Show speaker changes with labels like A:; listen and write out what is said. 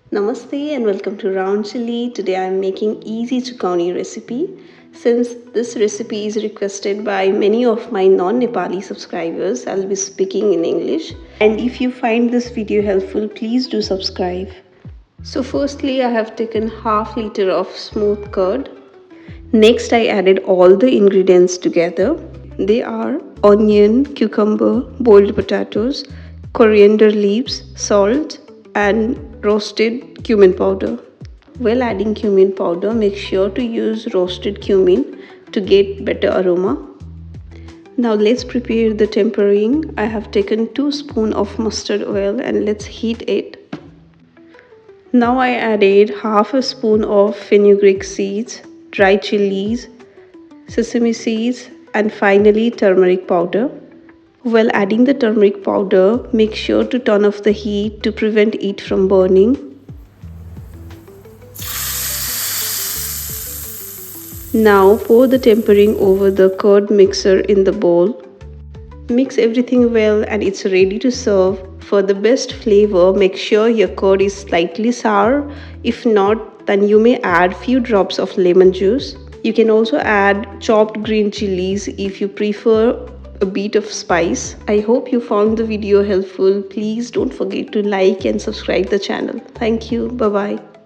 A: Namaste and welcome to Round Chilli. Today I am making easy Chukauni recipe. Since this recipe is requested by many of my non-Nepali subscribers, I'll be speaking in English. And if you find this video helpful, please do subscribe. So firstly, I have taken half liter of smooth curd. Next, I added all the ingredients together. They are onion, cucumber, boiled potatoes, coriander leaves, salt, and roasted cumin powder. While adding cumin powder, make sure to use roasted cumin to get better aroma. Now let's prepare the tempering. I have taken 2 spoons of mustard oil and let's heat it. Now I added half a spoon of fenugreek seeds, dry chilies, sesame seeds, and finally turmeric powder. While adding the turmeric powder, make sure to turn off the heat to prevent it from burning. Now pour the tempering over the curd mixer in the bowl. Mix everything well and it's ready to serve. For the best flavor, make sure your curd is slightly sour. If not, then you may add few drops of lemon juice. You can also add chopped green chilies if you prefer a bit of spice. I hope you found the video helpful. Please don't forget to like and subscribe the channel. Thank you. Bye bye.